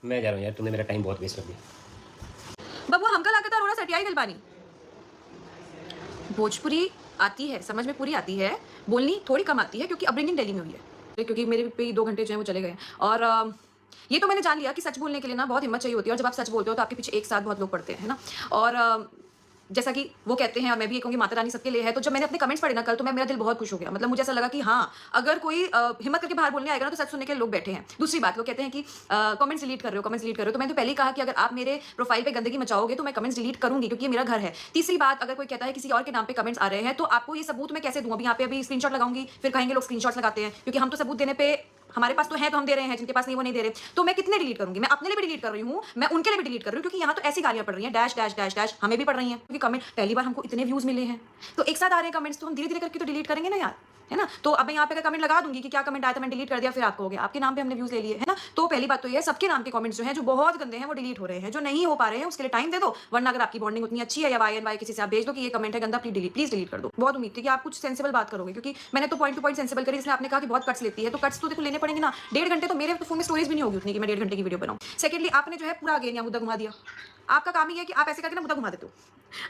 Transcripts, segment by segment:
मैं जा रहा हूँ यार, तुमने मेरा टाइम बहुत वेस्ट कर दिया। बबुआ हमका लागत रोड़ा सटियाई दिल बानी। भोजपुरी आती है, समझ में पूरी आती है, बोलनी थोड़ी कम आती है क्योंकि अपब्रिंगिंग दिल्ली में हुई है। क्योंकि मेरे पे 2 घंटे जो है वो चले गए हैं और ये तो मैंने जान लिया कि सच बोलने के लिए ना बहुत हिम्मत चाहिए होती है और जब आप सच बोलते हो तो आपके पीछे एक साथ बहुत लोग पड़ते हैं, है ना? और जैसा कि वो कहते हैं और मैं भी ये कहूँगी माता रानी सबके लिए है, तो जब मैंने अपने कमेंट्स पढ़े ना कल तो मेरा दिल बहुत खुश हो गया। मतलब मुझे ऐसा लगा कि हाँ, अगर कोई हिम्मत करके बाहर बोलने आएगा ना तो सच सुनने के लिए लोग बैठे हैं। दूसरी बात, वो कहते हैं कि कमेंट्स डिलीट कर रहे हो, कमेंट्स डिलीट कर रहे हो, तो मैंने तो पहले ही कहा कि अगर आप मेरे प्रोफाइल पे गंदगी मचाओगे तो मैं कमेंट्स डिलीट करूंगी क्योंकि ये मेरा घर है। तीसरी बात, अगर कोई कहता है किसी और के नाम पे कमेंट्स आ रहे हैं तो आपको ये सबूत मैं कैसे दूं? अभी यहाँ पे अभी स्क्रीनशॉट लगाऊंगी, फिर कहेंगे लोग स्क्रीनशॉट्स लगाते हैं, क्योंकि हम तो सबूत देने पे हमारे पास तो है तो हम दे रहे हैं, जिनके पास नहीं वो नहीं दे रहे। तो मैं कितने डिलीट करूंगी? मैं अपने लिए भी डिलीट कर रही हूँ, मैं उनके लिए भी डिलीट कर रही हूँ, क्योंकि यहाँ तो ऐसी गालियां पड़ रही हैं, डैश डैश डैश डैश हमें भी पड़ रही हैं, क्योंकि कमेंट पहली बार हमको इतने व्यूज मिले हैं तो एक साथ आ रहे हैं कमेंट्स, तो हम धीरे धीरे करके तो डिलीट करेंगे ना यार, है ना? तो अब मैं यहाँ पे कमेंट लगा दूंगी कि क्या कमेंट आया था, मैंने डिलीट कर दिया, फिर आपको हो गया आपके नाम पे हमने व्यूज ले लिए, है ना? तो पहली बात तो ये सबके नाम के कमेंट्स जो हैं जो बहुत गंदे हैं वो डिलीट हो रहे हैं, जो नहीं हो पा रहे हैं उसके लिए टाइम दे दो, वरना अगर आपकी बॉन्डिंग उतनी अच्छी है या वाई किसी से आप भेज दो कि ये कमेंट है गंदा, प्लीज डिलीट कर दो। बहुत उम्मीद थी कि आप कुछ सेंसिबल बात करोगे, क्योंकि मैंने तो पॉइंट टू पॉइंट सेंसिबल करी, इसलिए आपने कहा कि बहुत कट्स लेती है, तो कट्स तो देखो लेने पड़ेंगे ना। 1.5 घंटे तो मेरे तो फोन में स्टोरेज भी नहीं होगी उतनी कि मैं 1.5 घंटे की वीडियो बनाऊं। सेकेंडली, आपने जो है पूरा अगेन यहाँ मुद्दा घुमा दिया। आपका काम ही है कि आप ऐसे करके ना मुद्दा घुमा देते हो।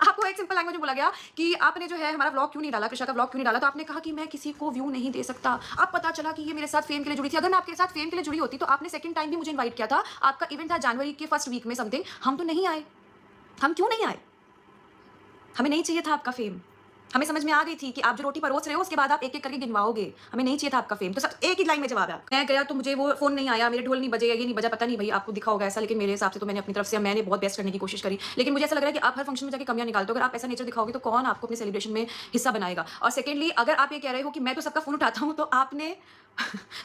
आपको एक सिंपल लैंग्वेज में बोला गया कि आपने जो है हमारा व्लॉग क्यों नहीं डाला, कृषा का व्लॉग क्यों नहीं डाला, तो आपने कहा कि मैं किसी को व्यू नहीं दे सकता। अब पता चला कि ये मेरे साथ फेम के लिए जुड़ी थी। अगर मैं आपके साथ फेम के लिए जुड़ी होती तो आपने सेकंड टाइम भी मुझे इनवाइट किया था। आपका इवेंट था जनवरी के फर्स्ट वीक में समथिंग, हम तो नहीं आए। हम क्यों नहीं आए? हमें नहीं चाहिए था आपका फेम। हमें समझ में आ गई थी कि आप जो रोटी परोस रहे हो उसके बाद आप एक एक करके गिनवाओगे। हमें नहीं चाहिए था आपका फेम। तो सब एक ही लाइन में जवाब है। मैं गया तो मुझे वो फोन नहीं आया, मेरे ढोल नहीं बजे, ये नहीं बजा, पता नहीं भाई आपको दिखा होगा ऐसा, लेकिन मेरे हिसाब से तो मैंने अपनी तरफ से मैंने बहुत बेस्ट करने की कोशिश करी। लेकिन मुझे ऐसा लग रहा है कि आप हर फंक्शन में जाकर कमियां निकालते हो। अगर आप ऐसा नेचर दिखाओगे तो कौन आपको अपने सेलिब्रेशन में हिस्सा बनाएगा? और सेकेंडली, अगर आप ये कह रहे हो कि मैं तो सबका फोन उठाता हूँ, तो आपने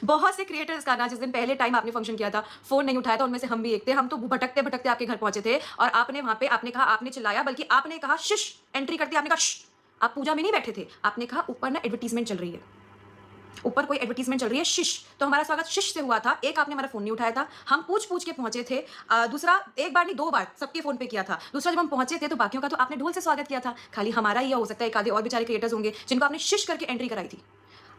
बहुत से क्रिएटर्स का ना, जिस दिन पहले टाइम आपने फंक्शन किया था, फोन नहीं उठाया था, उनमें से हम भी एक थे। हम तो भटकते भटकते आपके घर पहुंचे थे और आपने वहां पे आपने कहा, आपने चिल्लाया, बल्कि आपने कहा शिश, एंट्री करती आपने कहा शिश। आप पूजा में नहीं बैठे थे, आपने कहा ऊपर ना एडवर्टीजमेंट चल रही है, ऊपर कोई एडवर्टीजमेंट चल रही है, शिश। तो हमारा स्वागत शिश से हुआ था। एक, आपने हमारा फोन नहीं उठाया था, हम पूछ पूछ के पहुंचे थे। दूसरा, एक बार नहीं 2 बार सबके फोन पे किया था। दूसरा, जब हम पहुंचे थे तो बाकियों का तो आपने ढोल से स्वागत किया था। खाली हमारा ही हो सकता है, एक आधे और बेचारे क्रिएटर्स होंगे जिनको आपने शिश करके एंट्री कराई थी।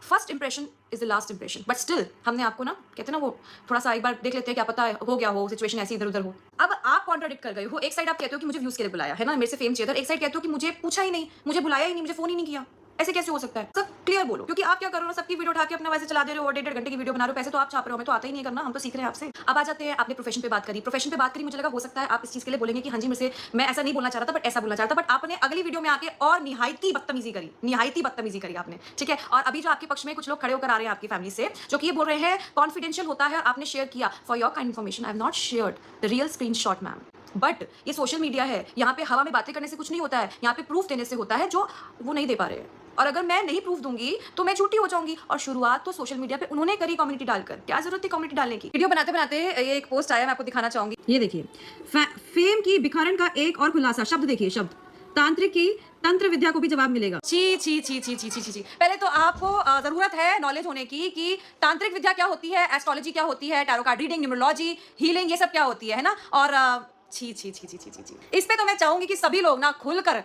First impression is the last impression, but still हमने आपको ना, कहते ना, वो थोड़ा सा एक बार देख लेते हैं, क्या पता हो गया हो, सिचुएशन ऐसी इधर उधर हो। अब आप कॉन्ट्राडिक्ट कर गए हो। एक साइड आप कहते हो कि मुझे व्यूज के लिए बुलाया है ना, मेरे से फेम चाहिए था, एक साइड कहते हो कि मुझे पूछा ही नहीं, मुझे बुलाया ही नहीं, मुझे फोन ही नहीं किया। ऐसे कैसे हो सकता है? सब क्लियर बोलो, क्योंकि आप क्या कर रहे हो ना, सबकी वीडियो उठा के अपना वैसे चला दे रहे हो और 1.5 घंटे की वीडियो बना रहे हो। पैसे तो आप छाप रहे हो, हमें तो आता ही नहीं करना, हम तो सीख रहे हैं आपसे। अब आ जाते हैं, आपने प्रोफेशन पे बात करी, प्रोफेशन पे बात करी, मुझे लगा हो सकता है आप इस चीज के लिए बोलेंगे कि हाँ जी मुझसे, मैं ऐसा नहीं बोलना चाह रहा था बट ऐसा बोलना चाह रहा था, बट आपने अगली वीडियो में आके और निहायती बदतमीजी करी, निहायती बदतमीजी करी आपने, ठीक है? और अभी जो आपके पक्ष में कुछ लोग खड़े होकर आ रहे हैं आपकी फैमिली से, जो कि ये बोल रहे हैं कॉन्फिडेंशियल होता है, और आपने शेयर किया। For your kind information, I have not shared the real screenshot ma'am, but ये सोशल मीडिया है, यहाँ पे हवा में बातें करने से कुछ नहीं होता है, यहाँ पे प्रूफ देने से होता है, जो वो नहीं दे पा रहे हैं। और अगर मैं नहीं प्रूफ दूंगी तो मैं झूठी हो जाऊंगी। और शुरुआत तो सोशल मीडिया पे उन्होंने करी कम्युनिटी डालकर, क्या जरूरत थी कम्युनिटी डालने की? वीडियो बनाते बनाते ये एक पोस्ट आया, मैं आपको दिखाना चाहूंगी। ये देखिए, फेम की भिखारन का एक और खुलासा। शब्द देखिए, शब्द तांत्रिक की तंत्र विद्या को भी जवाब मिलेगा। ची ची ची ची ची ची ची ची। पहले तो आपको जरूरत है नॉलेज होने की कि तांत्रिक विद्या क्या होती है, एस्ट्रोलॉजी क्या होती है, tarot card reading, numerology, healing, ये सब क्या होती है ना? और छी छी छी छी छी छी छी। इस पे तो मैं चाहूंगी कि सभी लोग ना खुलकर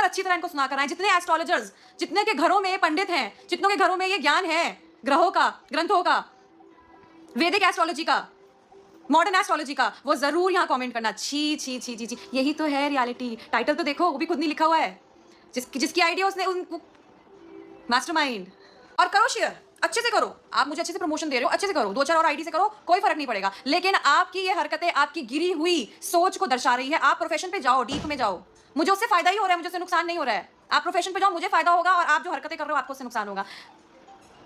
अच्छी तरह इनको सुना कर आए। जितने एस्ट्रोलॉजर्स, जितने के घरों में पंडित हैं, जितनों के घरों में ये ज्ञान है, ग्रहों का, ग्रंथों का, वैदिक एस्ट्रोलॉजी का, मॉडर्न एस्ट्रोलॉजी का, वो जरूर यहाँ कमेंट करना। छी छी छी छी छी। यही तो है रियलिटी। टाइटल तो देखो, वो भी खुद नहीं लिखा हुआ है, जिसकी आइडिया उसने, मास्टरमाइंड। और करो शेयर, अच्छे से करो। आप मुझे अच्छे से प्रमोशन दे रहे हो, अच्छे से करो, 2-4 और आईडी से करो, कोई फर्क नहीं पड़ेगा। लेकिन आपकी ये हरकतें आपकी गिरी हुई सोच को दर्शा रही है। आप प्रोफेशन पे जाओ, डीप में जाओ। मुझे उससे फायदा ही हो रहा है, मुझे उससे नुकसान नहीं हो रहा है। आप प्रोफेशन पे जाओ, मुझे फायदा होगा, और आप जो हरकतें कर रहे हो आपको उससे नुकसान होगा।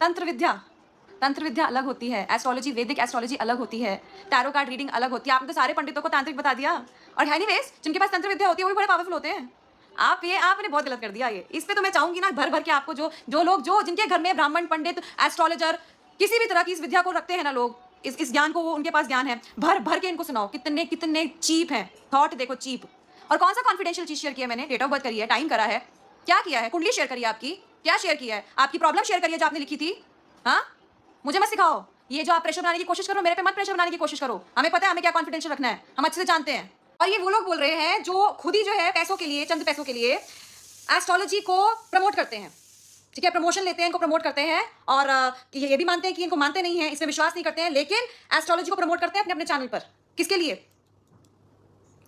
तंत्र विद्या अलग होती है, एस्ट्रोलॉजी, वैदिक एस्ट्रोलॉजी अलग होती है, टैरो कार्ड रीडिंग अलग होती है। आपने तो सारे पंडितों को तांत्रिक बता दिया। और एनीवेज, जिनके पास तंत्र विद्या होती है वो भी बड़े पावरफुल होते हैं। आपने बहुत गलत कर दिया ये। इस पे तो मैं चाहूंगी ना, भर भर के आपको जो लोग जिनके घर में ब्राह्मण, पंडित, एस्ट्रोलॉजर, किसी भी तरह की इस विद्या को रखते हैं ना लोग, इस ज्ञान को, वो उनके पास ज्ञान है, भर भर के इनको सुनाओ। कितने कितने चीप हैं, थॉट देखो चीप। और कौन सा कॉन्फिडेंशियल चीज शेयर किया मैंने? डेट ऑफ बर्थ करी है, टाइम करा है, क्या किया है? कुंडली शेयर करी है आपकी, क्या शेयर किया है? आपकी प्रॉब्लम शेयर करी है जो आपने लिखी थी। हाँ, मुझे मत सिखाओ। ये जो आप प्रेशर बनाने की कोशिश करो, मेरे पे मत प्रेशर बनाने की कोशिश करो। हमें पता है हमें क्या कॉन्फिडेंशियल रखना है, हम अच्छे से जानते हैं। और ये वो लोग बोल रहे हैं जो खुद ही जो है पैसों के लिए, चंद पैसों के लिए एस्ट्रोलॉजी को प्रमोट करते हैं, ठीक है? प्रमोशन लेते हैं, इनको प्रमोट करते हैं, और ये भी मानते हैं कि इनको मानते नहीं हैं, इसमें विश्वास नहीं करते हैं, लेकिन एस्ट्रोलॉजी को प्रमोट करते हैं अपने अपने चैनल पर। किसके लिए?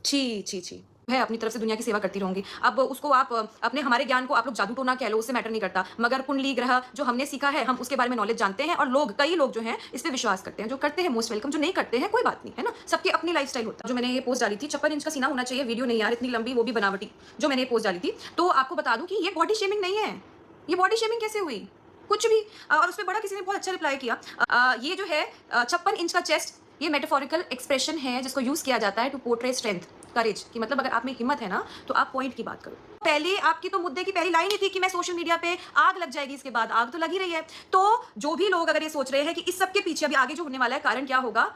छी छी छी। है अपनी तरफ से दुनिया की सेवा करती रहूंगी। अब उसको आप अपने हमारे ज्ञान को आप लोग जादू टोना कह लो, उससे मैटर नहीं करता। मगर कुंडली ग्रह जो हमने सीखा है, हम उसके बारे में नॉलेज जानते हैं और लोग, कई लोग जो हैं इस पे विश्वास करते हैं। जो करते हैं मोस्ट वेलकम, जो नहीं करते हैं कोई बात नहीं, है ना? सबकी अपनी लाइफस्टाइल होता है। जो मैंने ये पोस्ट डाली थी, 56 इंच का सीना होना चाहिए, वीडियो नहीं यार इतनी लंबी, वो भी बनावटी। जो मैंने ये पोस्ट डाली थी, तो आपको बता दूं कि ये बॉडी शेमिंग नहीं है। ये बॉडी शेमिंग कैसे हुई? कुछ भी। और उस पे बड़ा किसी ने बहुत अच्छा रिप्लाई किया। ये जो है 56 इंच का चेस्ट, ये मेटाफोरिकल एक्सप्रेशन है जिसको यूज किया जाता है टू पोर्ट्रे स्ट्रेंथ, करेज, कि मतलब अगर आप में हिम्मत है ना तो आप पॉइंट की बात करो। पहले आपकी तो मुद्दे की पहली लाइन ही थी कि मैं सोशल मीडिया पे आग लग जाएगी, इसके बाद आग तो लगी रही है। तो जो भी लोग अगर ये सोच रहे हैं कि इस सब के पीछे अभी आगे जो होने वाला है कारण क्या होगा,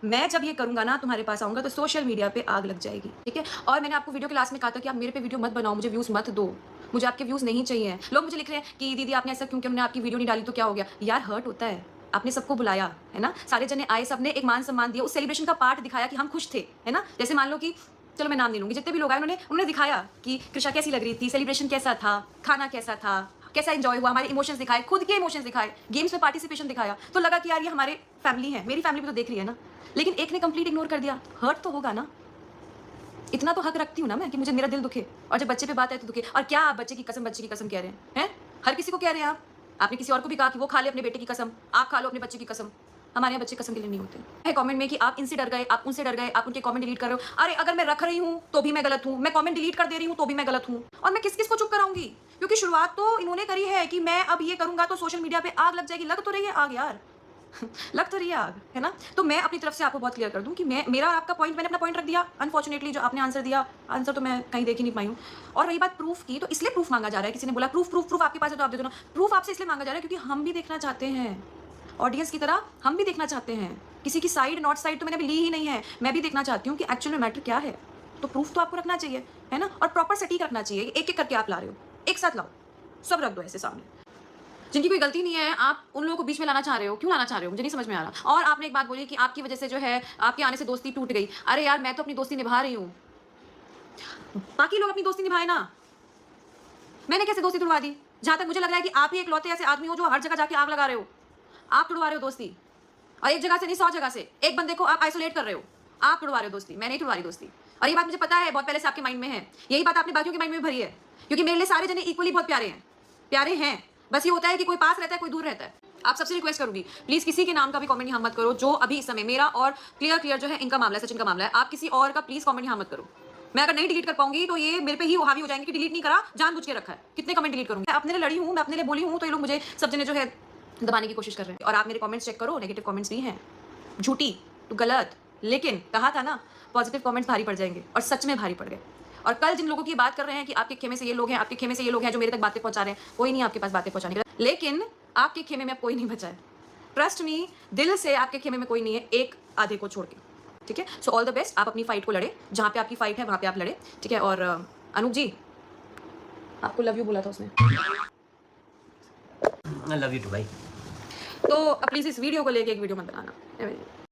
मैं जब ये करूंगा ना तुम्हारे पास आऊंगा तो सोशल मीडिया पे आग लग जाएगी, ठीक है? और मैंने आपको वीडियो के लास्ट में कहा था कि आप मेरे पे वीडियो मत बनाओ, मुझे व्यूज मत दो, मुझे आपके व्यूज नहीं चाहिए। लोग मुझे लिख रहे हैं कि दीदी आपने ऐसा क्यों किया, हमने आपकी वीडियो नहीं डाली तो क्या हो गया? यार हर्ट होता है, आपने सबको बुलाया है ना, सारे जने आए, सबने एक मान सम्मान दिया, उस सेलिब्रेशन का पार्ट दिखाया कि हम खुश थे, है ना? जैसे मान लो कि चलो मैं नाम नहीं लूंगी, जितने भी लोग आए उन्होंने दिखाया कि कृषा कैसी लग रही थी, सेलिब्रेशन कैसा था, खाना कैसा था, कैसा एंजॉय हुआ, हमारे इमोशंस दिखाए, खुद के इमोशंस दिखाए, गेम्स में पार्टिसिपेशन दिखाया, तो लगा कि यार ये हमारे फैमिली है, मेरी फैमिली भी तो देख रही है ना। लेकिन एक ने कंप्लीट इग्नोर कर दिया, हर्ट तो होगा ना। इतना तो हक रखती हूँ ना मैं कि मुझे मेरा दिल दुखे, और जब बच्चे पे बात है तो दुखे। और क्या आप बच्चे की कसम कह रहे हैं? हर किसी को कह रहे हैं आप। आपने किसी और को भी कहा कि वो खा ले अपने बेटे की कसम, आप खा लो अपने बच्चे की कसम। हमारे यहाँ बच्चे कसम के लिए नहीं होते हैं। कमेंट में कि आप इनसे डर गए, आप उनसे डर गए, आप उनके कमेंट डिलीट कर रहे हो। अरे अगर मैं रख रही हूँ तो भी मैं गलत हूँ, मैं कमेंट डिलीट कर दे रही हूँ तो भी मैं गलत हूँ, और मैं किस किस को चुप कराऊंगी? क्योंकि शुरुआत तो इन्होंने करी है कि मैं अब ये करूंगा तो सोशल मीडिया पे आग लग जाएगी। लग तो रही है आग यार लग तो रही है आग, है ना? तो मैं अपनी तरफ से आपको बहुत क्लियर कर दूं कि मेरा और आपका पॉइंट, मैंने अपना पॉइंट रख दिया। अनफॉर्चुनेटली जो आपने आंसर दिया, आंसर तो मैं कहीं देख ही नहीं पाई हूँ। और रही बात प्रूफ की, तो इसलिए प्रूफ मांगा जा रहा है। किसी ने बोला प्रूफ प्रूफ प्रूफ आपके पास है तो आप दे दो ना। प्रूफ आपसे इसलिए मांगा जा रहा है क्योंकि हम भी देखना चाहते हैं, ऑडियंस की तरह हम भी देखना चाहते हैं। किसी की साइड नॉट साइड तो मैंने अभी ली ही नहीं है। मैं भी देखना चाहती हूँ कि एक्चुअल में मैटर क्या है। तो प्रूफ तो आपको रखना चाहिए, है ना? और प्रॉपर सटीक रखना चाहिए। एक एक करके आप ला रहे हो, एक साथ लाओ, सब रख दो ऐसे सामने। जिनकी कोई गलती नहीं है, आप उन लोगों को बीच में लाना चाह रहे हो। क्यों लाना चाह रहे हो? मुझे नहीं समझ में आ रहा। और आपने एक बात बोली कि आपकी वजह से जो है, आपके आने से दोस्ती टूट गई। अरे यार मैं तो अपनी दोस्ती निभा रही हूँ, बाकी लोग अपनी दोस्ती निभाए ना। मैंने कैसे दोस्ती तोड़वा दी? जहां तक मुझे लग रहा है कि आप ही एक लौते ऐसे आदमी हो जो हर जगह जाके आग लगा रहे हो। आप तोड़वा रहे हो दोस्ती, और एक जगह से नहीं 100 जगह से। एक बंदे को आप आइसोलेट कर रहे हो, आप तोड़वा रहे हो दोस्ती। मैं नहीं तोड़वा रही दोस्ती, और ये बात मुझे पता है, बहुत पहले से आपके माइंड में है। यही बात आपने बाकियों के माइंड में भरी है, क्योंकि मेरे लिए सारे जने इक्वली बहुत प्यारे हैं। बस ये होता है कि कोई पास रहता है, कोई दूर रहता है। आप सबसे रिक्वेस्ट करूंगी, प्लीज किसी के नाम का भी कमेंट यहाँ मत करो जो अभी इस समय मेरा और क्लियर जो है इनका मामला है, सचिन का मामला है। आप किसी और का प्लीज कमेंट यहाँ मत करो। मैं अगर नहीं डिलीट कर पाऊंगी तो ये मेरे पे ही हावी हो जाएंगे कि डिलीट नहीं करा, जानबूझ के रखा है। कितने कमेंट डिलीट करूंगी? अपने लिए लड़ी हूँ, मैं अपने लिए बोली हूँ, तो ये लोग मुझे सब जने जो है दबाने की कोशिश कर रहे हैं। और आप मेरे कमेंट्स चेक करो, नेगेटिव कमेंट्स भी हैं, झूठी तो गलत, लेकिन कहा था ना पॉजिटिव कमेंट्स भारी पड़ जाएंगे, और सच में भारी पड़ गए। और कल जिन लोगों की बात कर रहे हैं कि आपके खेमे से ये लोग हैं, आपके खेमे से ये लोग हैं जो मेरे तक बातें पहुंचा रहे हैं, कोई नहीं आपके पास बातें पहुंचाने के लिए। लेकिन आपके खेमे में अब कोई नहीं बचा है। ट्रस्ट मी, दिल से आपके खेमे में कोई नहीं है, एक आधे को छोड़ के, ठीक है? So all the best. आप अपनी फाइट को लड़े, जहाँ पे आपकी फाइट है वहाँ पे आप लड़े, ठीक है? और अनूप जी, आपको लव यू बोला था उसने। आई लव यू टू भाई। तो प्लीज इस वीडियो को लेके एक वीडियो मत बनाना।